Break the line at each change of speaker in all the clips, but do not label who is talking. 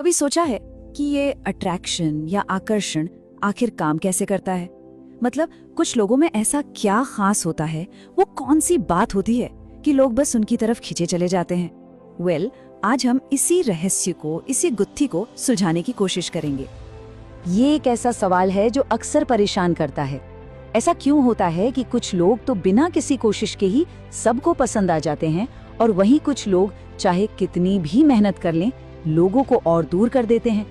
कभी सोचा है कि ये अट्रैक्शन या आकर्षण आखिर काम कैसे करता है? मतलब कुछ लोगों में ऐसा क्या खास होता है, वो कौन सी बात होती है कि लोग बस उनकी तरफ खींचे चले जाते हैं? आज हम इसी रहस्य को, इसी गुत्थी को सुलझाने की कोशिश करेंगे।
ये एक ऐसा सवाल है जो अक्सर परेशान करता है। ऐसा क्यों होता है कि कुछ लोग तो बिना किसी कोशिश के ही सबको पसंद आ जाते हैं और वहीं कुछ लोग चाहे कितनी भी मेहनत कर लें, लोगों को और दूर कर देते हैं?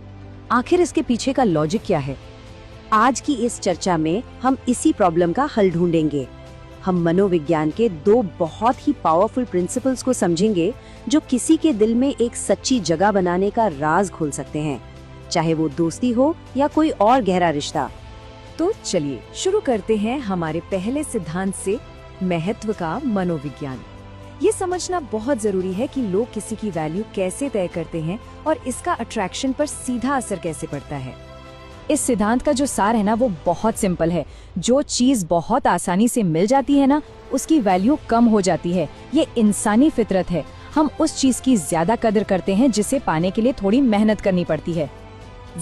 आखिर इसके पीछे का लॉजिक क्या है? आज की इस चर्चा में हम इसी प्रॉब्लम का हल ढूंढेंगे। हम मनोविज्ञान के दो बहुत ही पावरफुल प्रिंसिपल्स को समझेंगे जो किसी के दिल में एक सच्ची जगह बनाने का राज खोल सकते हैं, चाहे वो दोस्ती हो या कोई और गहरा रिश्ता।
तो चलिए शुरू करते हैं हमारे पहले सिद्धांत से, महत्व का मनोविज्ञान। ये समझना बहुत जरूरी है कि लोग किसी की वैल्यू कैसे तय करते हैं और इसका अट्रैक्शन पर सीधा असर कैसे पड़ता है। इस सिद्धांत का जो सार है ना, वो बहुत सिंपल है। जो चीज बहुत आसानी से मिल जाती है ना, उसकी वैल्यू कम हो जाती है। ये इंसानी फितरत है। हम उस चीज की ज्यादा कदर करते हैं जिसे पाने के लिए थोड़ी मेहनत करनी पड़ती है।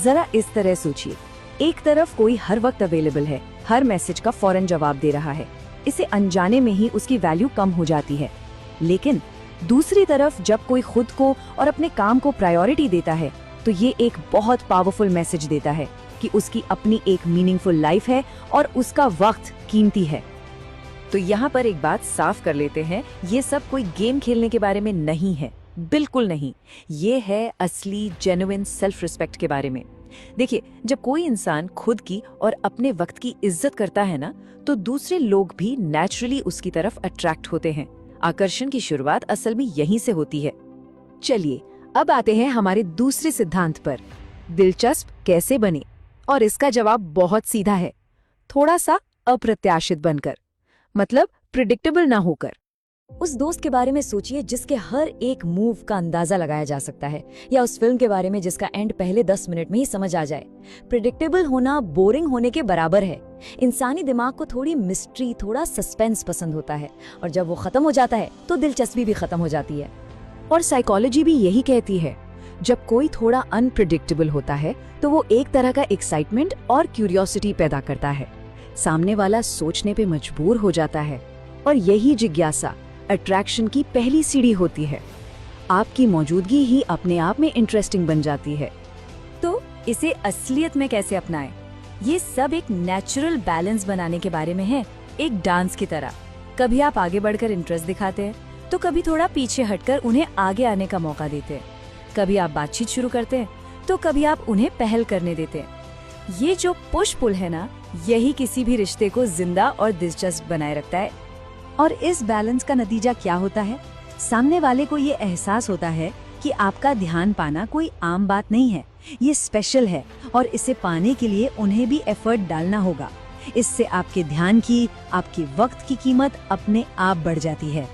जरा इस तरह सोचिए, एक तरफ कोई हर वक्त अवेलेबल है, हर मैसेज का फौरन जवाब दे रहा है, इसे अनजाने में ही उसकी वैल्यू कम हो जाती है। लेकिन दूसरी तरफ जब कोई खुद को और अपने काम को प्रायोरिटी देता है, तो ये एक बहुत पावरफुल मैसेज देता है कि उसकी अपनी एक मीनिंगफुल लाइफ है और उसका वक्त कीमती है। तो यहाँ पर एक बात साफ कर लेते हैं, ये सब कोई गेम खेलने के बारे में नहीं है, बिल्कुल नहीं। ये है असली जेन्युइन सेल्फ रिस्पेक्ट के बारे में। देखिए, जब कोई इंसान खुद की और अपने वक्त की इज्जत करता है ना, तो दूसरे लोग भी नेचुरली उसकी तरफ अट्रैक्ट होते हैं। आकर्षण की शुरुआत असल में यहीं से होती है। चलिए अब आते हैं हमारे दूसरे सिद्धांत पर, दिलचस्प कैसे बने। और इसका जवाब बहुत सीधा है, थोड़ा सा अप्रत्याशित बनकर, मतलब प्रिडिक्टेबल ना होकर।
उस दोस्त के बारे में सोचिए जिसके हर एक मूव का अंदाजा लगाया जा सकता है, या उस फिल्म के बारे में जिसका एंड पहले 10 मिनट में ही समझ आ जाए। प्रिडिक्टेबल होना बोरिंग होने के बराबर है। इंसानी दिमाग को थोड़ी मिस्ट्री, थोड़ा सस्पेंस पसंद होता है, और जब वो खत्म हो जाता है तो दिलचस्पी भी खत्म हो जाती है।
और साइकोलॉजी भी यही कहती है, जब कोई थोड़ा अनप्रिडिक्टेबल होता है तो वो एक तरह का एक्साइटमेंट और क्यूरियोसिटी पैदा करता है। सामने वाला सोचने पे मजबूर हो जाता है, और यही जिज्ञासा अट्रैक्शन की पहली सीढ़ी होती है। आपकी मौजूदगी ही अपने आप में इंटरेस्टिंग बन जाती है।
तो इसे असलियत में कैसे अपनाएं? ये सब एक नेचुरल बैलेंस बनाने के बारे में है, एक डांस की तरह। कभी आप आगे बढ़कर इंटरेस्ट दिखाते हैं, तो कभी थोड़ा पीछे हटकर उन्हें आगे आने का मौका देते हैं। कभी आप बातचीत शुरू करते हैं, तो कभी आप उन्हें पहल करने देते हैं। ये जो पुश पुल है ना, यही किसी भी रिश्ते को जिंदा और दिलचस्प बनाए रखता है। और इस बैलेंस का नतीजा क्या होता है? सामने वाले को ये एहसास होता है कि आपका ध्यान पाना कोई आम बात नहीं है, ये स्पेशल है, और इसे पाने के लिए उन्हें भी एफर्ट डालना होगा। इससे आपके ध्यान की, आपके वक्त की कीमत अपने आप बढ़ जाती है।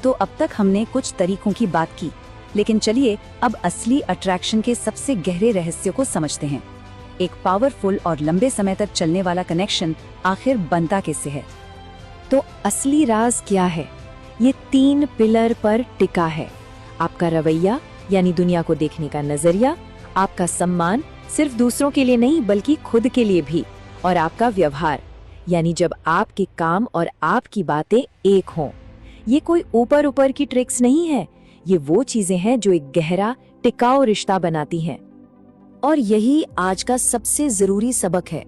तो अब तक हमने कुछ तरीकों की बात की, लेकिन चलिए अब असली अट्रैक्शन के सबसे गहरे रहस्य को समझते हैं। एक पावरफुल और लंबे समय तक चलने वाला कनेक्शन आखिर बनता कैसे है? तो असली राज क्या है? ये 3 पिलर पर टिका है। आपका रवैया, यानी दुनिया को देखने का नजरिया, आपका सम्मान, सिर्फ दूसरों के लिए नहीं बल्कि खुद के लिए भी, और आपका व्यवहार, यानी जब आपके काम और आपकी बातें एक हों। ये कोई ऊपर ऊपर की ट्रिक्स नहीं है, ये वो चीजें हैं जो एक गहरा, टिकाऊ रिश्ता बनाती हैं। और यही आज का सबसे जरूरी सबक है।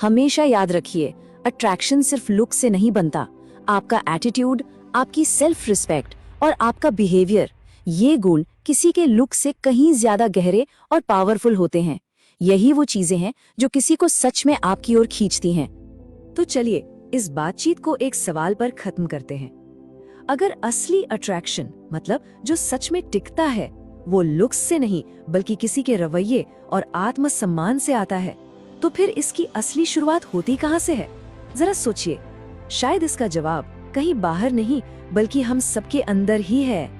हमेशा याद रखिए, अट्रैक्शन सिर्फ लुक से नहीं बनता। आपका एटीट्यूड, आपकी सेल्फ रिस्पेक्ट और आपका बिहेवियर, ये गुण किसी के लुक से कहीं ज्यादा गहरे और पावरफुल होते हैं। यही वो चीजें हैं जो किसी को सच में आपकी ओर खींचती हैं। तो चलिए इस बातचीत को एक सवाल पर खत्म करते हैं। अगर असली अट्रैक्शन, मतलब जो सच में टिकता है, वो लुक्स से नहीं बल्कि किसी के रवैये और आत्मसम्मान से आता है, तो फिर इसकी असली शुरुआत होती कहाँ से है? जरा सोचिए। शायद इसका जवाब कहीं बाहर नहीं बल्कि हम सबके अंदर ही है।